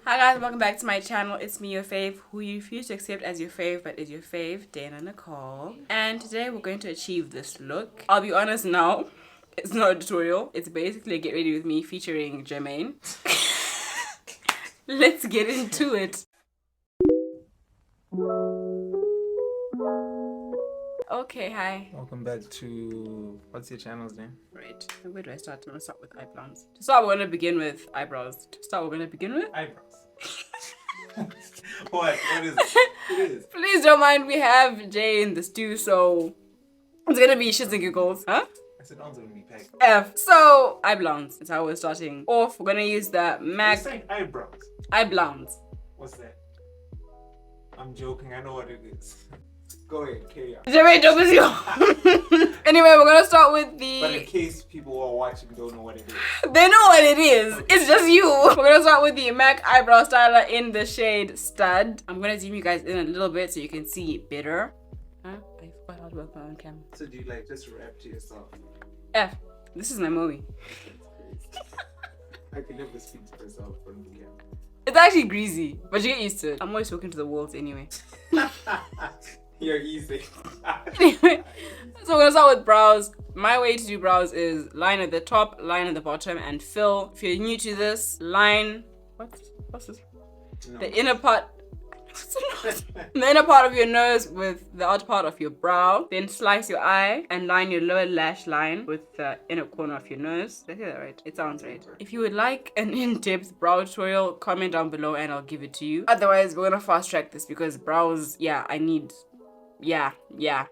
Hi guys, welcome back to my channel. It's me, your fave, who you refuse to accept as your fave, but is your fave, Dana Nicole. And today we're going to achieve this look. I'll be honest now, it's not a tutorial. It's basically a get ready with me featuring Jermaine. Let's get into it. Okay, hi. Welcome back to, what's your channel's name? Right, where do I start? I'm gonna start with eyebrows. To start, we're gonna begin with eyebrows. Eyebrows. What is it? It is. Please don't mind, we have Jay in the stew, so it's gonna be shits and giggles. Huh? I said, I'm gonna be packed. F. So, eyebrows. That's how we're starting off. We're gonna use the MAC. You're saying eyebrows. Eyebrows. What's that? I'm joking, I know what it is. Go ahead, carry on. Jermaine, don't miss you. Anyway, we're gonna start with the... But in case people who are watching don't know what it is. They know what it is. It's just you. We're gonna start with the MAC eyebrow styler in the shade Stud. I'm gonna zoom you guys in a little bit so you can see it better. Huh? I forgot how to work my own camera. So do you like just rap to yourself? F. This is my movie. I can never speak to myself in front of the camera. It's actually greasy, but you get used to it. I'm always talking to the walls anyway. You're easy. Anyway, so we're gonna start with brows. My way to do brows is line at the top, line at the bottom, and fill. If you're new to this, line... What's this? No. The inner part... the inner part of your nose with the outer part of your brow. Then slice your eye and line your lower lash line with the inner corner of your nose. Did I say that right? It sounds right. If you would like an in-depth brow tutorial, comment down below and I'll give it to you. Otherwise, we're gonna fast track this because brows, I need... Yeah.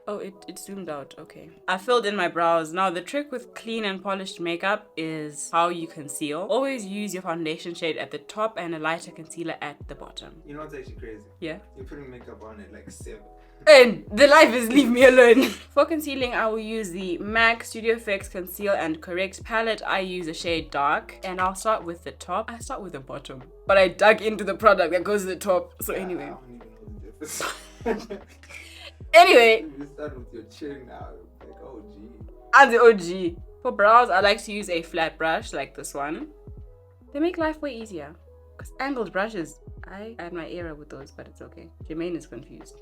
Oh, it zoomed out. Okay. I filled in my brows. Now, the trick with clean and polished makeup is how you conceal. Always use your foundation shade at the top and a lighter concealer at the bottom. You know what's actually crazy? Yeah. You're putting makeup on at like 7. And the life is leave me alone. For concealing, I will use the MAC Studio Fix Conceal and Correct palette. I use the shade Dark. And I'll start with the top. I start with the bottom. But I dug into the product that goes to the top. So anyway. I don't even know the difference. Anyway. You start with your chin now. Like, oh gee. I'm the OG. For brows, I like to use a flat brush like this one. They make life way easier. Because angled brushes, I had my era with those, but it's okay. Jermaine is confused.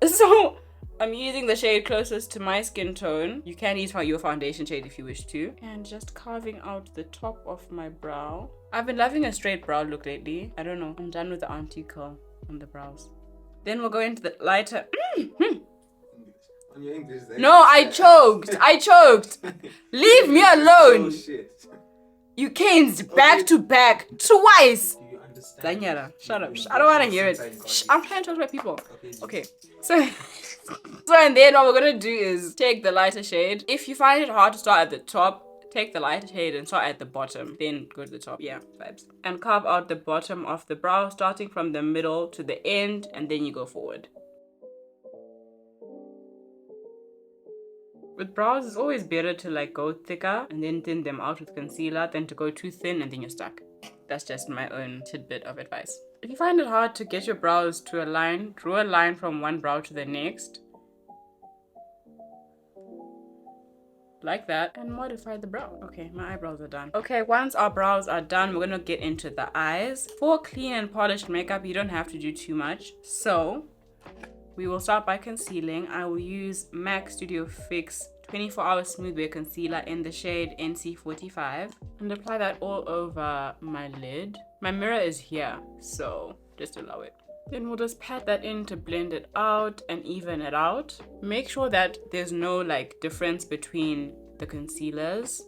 So, I'm using the shade closest to my skin tone. You can use your foundation shade if you wish to. And just carving out the top of my brow. I've been loving a straight brow look lately. I don't know. I'm done with the auntie curl on the brows. Then we'll go into the lighter... On your English, No, I choked. Leave me alone. Oh shit. You canes back to back twice. Do you understand? Daniela, shut up. I don't want to hear it. Shh, I'm trying to talk to my people. Okay. So and then what we're gonna do is take the lighter shade. If you find it hard to start at the top, take the lighter shade and start at the bottom. Then go to the top. Yeah, vibes. And carve out the bottom of the brow, starting from the middle to the end, and then you go forward. With brows, it's always better to like go thicker and then thin them out with concealer than to go too thin and then you're stuck. That's just my own tidbit of advice. If you find it hard to get your brows to a line, draw a line from one brow to the next. Like that. And modify the brow. Okay, my eyebrows are done. Okay, once our brows are done, we're gonna get into the eyes. For clean and polished makeup, you don't have to do too much. So... we will start by concealing. I will use MAC Studio Fix 24-Hour Smooth Wear Concealer in the shade NC45 and apply that all over my lid. My mirror is here, so just allow it. Then we'll just pat that in to blend it out and even it out. Make sure that there's no like difference between the concealers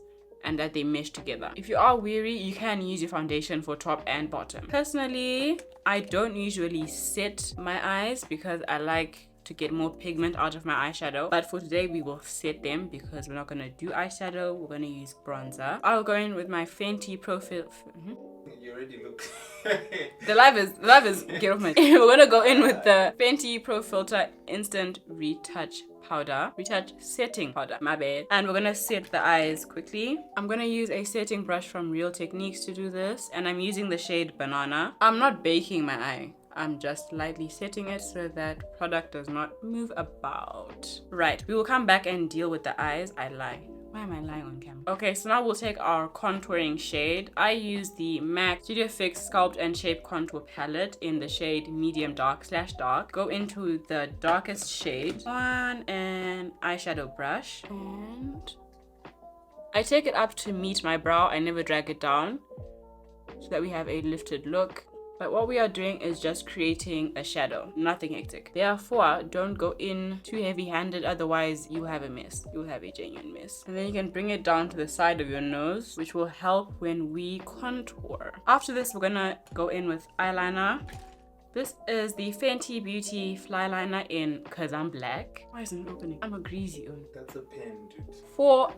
and that they mesh together. If you are weary, you can use your foundation for top and bottom. Personally, I don't usually set my eyes because I like to get more pigment out of my eyeshadow. But for today, we will set them because we're not gonna do eyeshadow. We're gonna use bronzer. I'll go in with my Fenty Profile. You already look. The life is get off my. We're gonna go in with the Fenty Pro Filter Instant Retouch setting powder, my bad. And we're gonna set the eyes quickly. I'm gonna use a setting brush from Real Techniques to do this, and I'm using the shade Banana. I'm not baking my eye. I'm just lightly setting it so that product does not move about. Right, we will come back and deal with the eyes. I lie. Why am I lying on camera? Okay, so now we'll take our contouring shade. I use the MAC Studio Fix Sculpt and Shape Contour Palette in the shade medium dark/dark. Go into the darkest shade on an eyeshadow brush, and I take it up to meet my brow. I never drag it down so that we have a lifted look. But what we are doing is just creating a shadow, nothing hectic. Therefore, don't go in too heavy-handed, otherwise you have a mess. You'll have a genuine mess. And then you can bring it down to the side of your nose, which will help when we contour. After this, we're gonna go in with eyeliner. This is the Fenty Beauty Fly Liner in Cause I'm Black. Why isn't it opening? I'm a greasy one. That's a pen, dude. For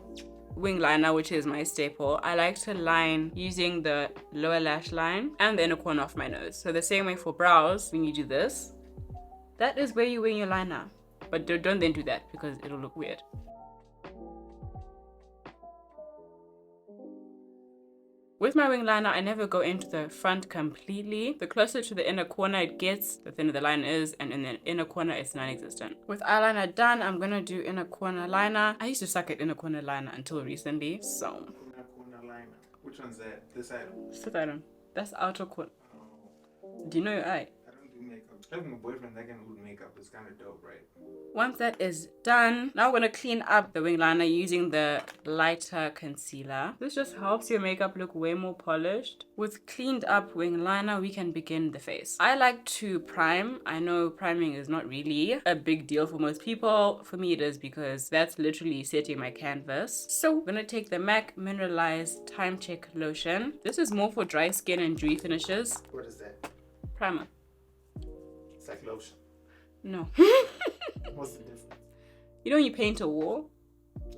wing liner, which is my staple, I like to line using the lower lash line and the inner corner of my nose. So the same way for brows, when you do this, that is where you wing your liner. But don't then do that because it'll look weird. With my wing liner, I never go into the front completely. The closer to the inner corner it gets, the thinner the line is, and in the inner corner, it's non-existent. With eyeliner done, I'm gonna do inner corner liner. I used to suck at inner corner liner until recently, so. Inner corner liner. Which one's that? This side? This item. That's outer corner. Oh. Do you know your eye? I don't do makeup. I have my boyfriend that can do makeup. It's kind of dope, right? Once that is done, now we're gonna clean up the wing liner using the lighter concealer. This just helps your makeup look way more polished. With cleaned up wing liner, we can begin the face. I like to prime. I know priming is not really a big deal for most people. For me it is because that's literally setting my canvas. So we're gonna take the MAC Mineralized Time Check Lotion. This is more for dry skin and dewy finishes. What is that? Primer. It's like lotion. No. What's the difference? You know when you paint a wall?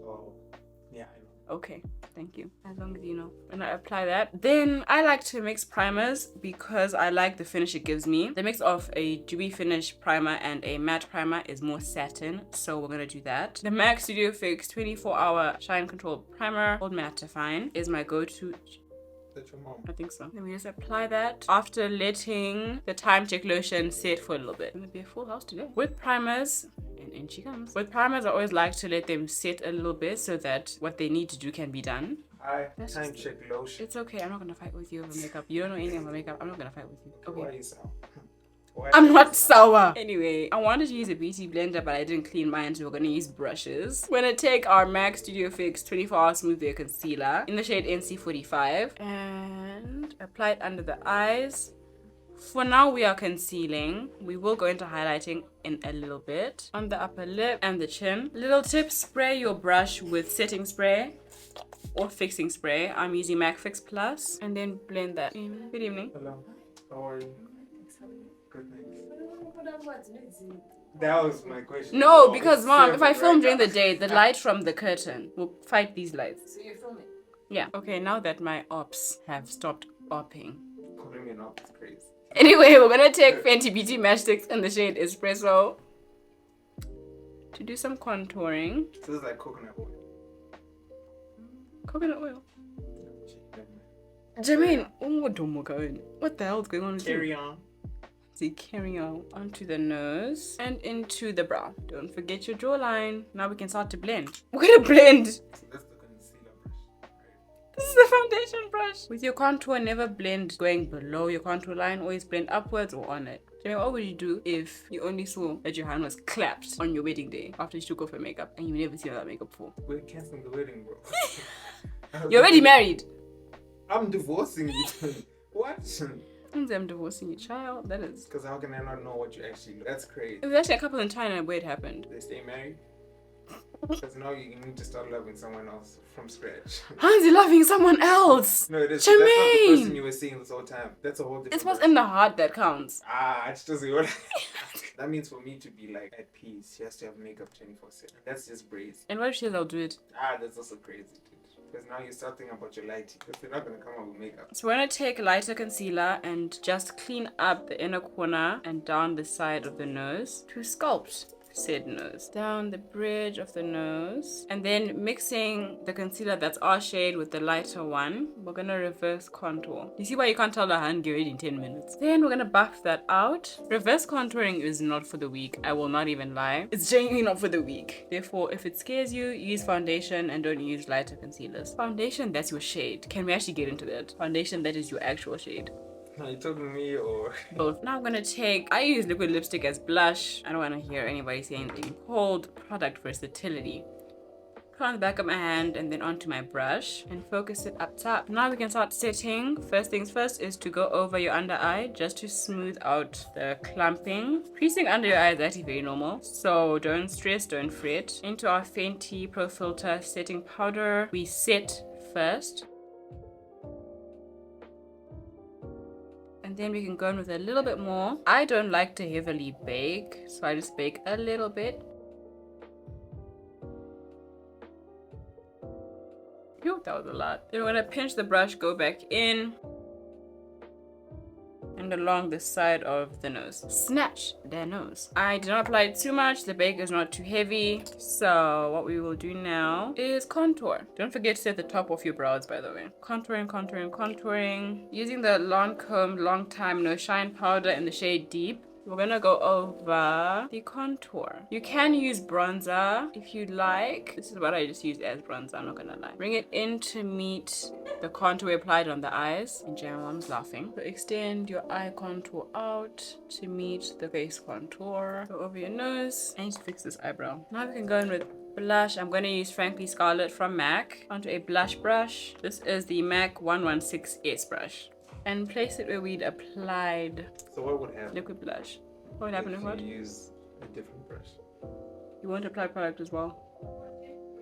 Oh, yeah, I know. Okay, thank you. As long as you know. And I apply that. Then I like to mix primers because I like the finish it gives me. The mix of a dewy finish primer and a matte primer is more satin, so we're gonna do that. The MAC Studio Fix 24-hour Shine Control Primer, Hold Mattifying, is my go-to. That's your mom. I think so. Then we just apply that after letting the Time Check Lotion sit for a little bit. It's gonna be a full house today. With primers, and in she comes. With primers, I always like to let them sit a little bit so that what they need to do can be done. Hi, Time Check Lotion. It's okay. I'm not gonna fight with you over makeup. You don't know anything about makeup. I'm not gonna fight with you. Okay. Why are you sour? I'm not sour. Anyway, I wanted to use a beauty blender, but I didn't clean mine, so we're gonna use brushes. We're gonna take our MAC Studio Fix 24-hour Smooth Wear Concealer in the shade NC45 and apply it under the eyes. For now, we are concealing. We will go into highlighting in a little bit. On the upper lip and the chin. Little tip, spray your brush with setting spray or fixing spray. I'm using MAC Fix Plus, and then blend that in. Good evening. Hello. How are you? Good, thanks. That was my question. No, Oh, because it's mom, if I seven film right during now. the day, the light from the curtain will fight these lights. So you're filming? Yeah. Okay, now that my ops have stopped opping. Calling me an op is crazy. Anyway, we're gonna take Fenty Beauty Matchsticks in the shade Espresso to do some contouring. So it's like coconut oil. Coconut oil. Jermaine, what the hell is going on with you? Carry on. See, carrying on onto the nose and into the brow. Don't forget your jawline. Now we can start to blend. We're gonna blend. So that's the concealer brush, right? This is the foundation brush. With your contour, never blend going below your contour line. Always blend upwards or on it. Jermaine, what would you do if you only saw that your hand was clapped on your wedding day after you took off your makeup and you never seen that makeup before? We're canceling the wedding, bro. You're already married. I'm divorcing you. What? I'm divorcing your child. That is. Because how can I not know what you actually look? That's crazy. It was actually a couple in China where it happened. They stay married? Because now you need to start loving someone else from scratch. How's he loving someone else? No, it is. That's not the Jermaine! person you were seeing this whole time. That's a whole different It's what's person. in the heart that counts. It's just what. That means for me to be like at peace, she has to have makeup 24/7. That's just crazy. And what if she says I'll do it? That's also crazy, dude. Because now you start thinking about your lighting. Because they're not gonna come up with makeup. So we're gonna take lighter concealer and just clean up the inner corner and down the side of the nose to sculpt said nose. Down the bridge of the nose. And then mixing the concealer that's our shade with the lighter one, we're gonna reverse contour. You see why you can't tell the hand get ready in 10 minutes. Then we're gonna buff that out. Reverse contouring is not for the weak. I will not even lie. It's genuinely not for the weak. Therefore, if it scares you, use foundation and don't use lighter concealers. Foundation, that's your shade. Can we actually get into that? Foundation, that is your actual shade. Are you talking to me or? Both. Now I'm gonna I use liquid lipstick as blush. I don't wanna hear anybody say anything. Called product versatility. Put on the back of my hand and then onto my brush and focus it up top. Now we can start setting. First things first is to go over your under eye just to smooth out the clumping. Creasing under your eye is actually very normal, so don't stress, don't fret. Into our Fenty Pro Filter setting powder, we set first. And then we can go in with a little bit more. I don't like to heavily bake, so I just bake a little bit. Phew, that was a lot. Then we're gonna pinch the brush, go back in, and along the side of the nose. Snatch their nose. I did not apply it too much. The bake is not too heavy. So what we will do now is contour. Don't forget to set the top of your brows, by the way. Contouring, contouring, contouring. Using the Lancome Long Time No Shine powder in the shade Deep. We're gonna go over the contour. You can use bronzer if you like. This is what I just used as bronzer, I'm not gonna lie. Bring it in to meet the contour we applied on the eyes. And Jermaine's laughing. So extend your eye contour out to meet the face contour. Go over your nose. I need to fix this eyebrow. Now we can go in with blush. I'm going to use Frankly Scarlet from MAC onto a blush brush. This is the MAC 116S brush. And place it where we'd applied So what would happen? liquid blush. What would happen if what? you use a different brush? You won't apply product as well.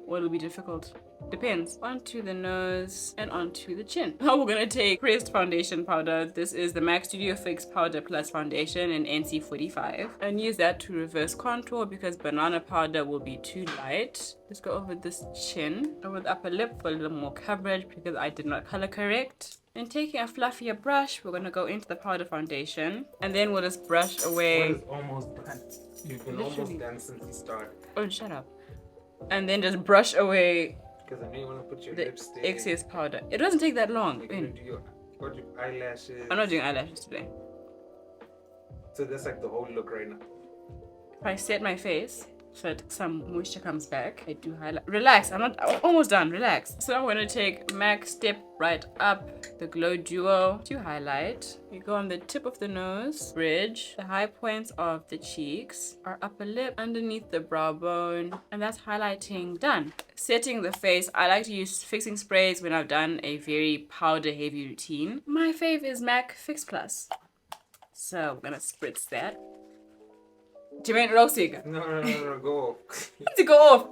Or it'll be difficult. Depends. Onto the nose and onto the chin. Now we're gonna take pressed foundation powder. This is the MAC Studio Fix Powder Plus Foundation in NC45. And use that to reverse contour because banana powder will be too light. Just go over this chin, over the upper lip for a little more coverage because I did not color correct. Then taking a fluffier brush, we're gonna go into the powder foundation. And then we'll just brush away. What is almost done? You've been almost done since you started. Oh, shut up. And then just brush away Because I know you want to put your the lipstick. excess powder. It doesn't take that long. You're gonna do your eyelashes. I'm not doing eyelashes today. So that's like the whole look right now. If I set my face so that some moisture comes back, I do highlight. Relax, I'm almost done. Relax. So I'm gonna take MAC Step Right Up, the Glow Duo to highlight. We go on the tip of the nose, bridge, the high points of the cheeks, our upper lip, underneath the brow bone, and that's highlighting done. Setting the face, I like to use fixing sprays when I've done a very powder heavy routine. My fave is MAC Fix Plus. So we're gonna spritz that. Jermaine, Rosig. No, go off. To go off.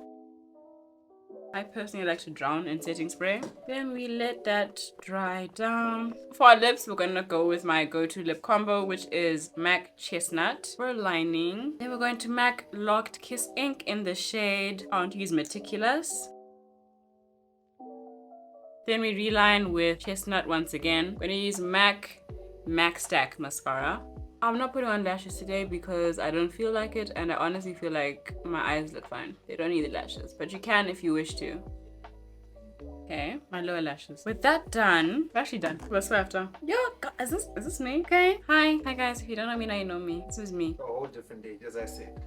I personally like to drown in setting spray. Then we let that dry down. For our lips, we're gonna go with my go-to lip combo, which is MAC Chestnut for lining. Then we're going to MAC Locked Kiss Ink in the shade. I want to use Meticulous. Then we reline with Chestnut once again. We're gonna use MAC Stack Mascara. I'm not putting on lashes today because I don't feel like it, and I honestly feel like my eyes look fine. They don't need the lashes, but you can if you wish to. Okay, my lower lashes. With that done, we're actually done. What's after? Yo, is this me? Okay. Hi guys. If you don't know me now, you know me. This is me. A whole different day, as I said.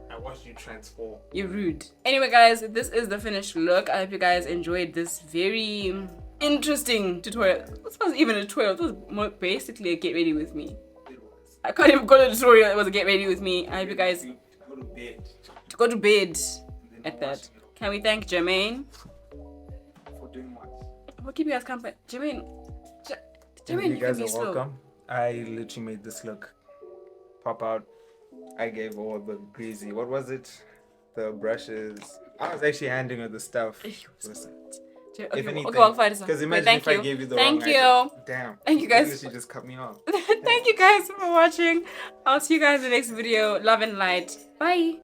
I watched you transform. You're rude. Anyway, guys, this is the finished look. I hope you guys enjoyed this very interesting tutorial. It wasn't even a tutorial. It was more basically a get ready with me. It was. I can't even call it a tutorial. It was a get ready with me. I hope you guys Go to bed. to go to bed And then at that. watch it. Can we thank Jermaine For doing what? for keeping us company? Jermaine, You you guys can be are slow. welcome. I literally made this look pop out. I gave all the greasy. What was it? The brushes. I was actually handing her the stuff. Listen. Okay, If anything, okay, well, fine, because wait, imagine thank if I you. gave you the Thank wrong you. item. Damn. Thank you, guys. She just cut me off. Thank you guys for watching. I'll see you guys in the next video. Love and light. Bye.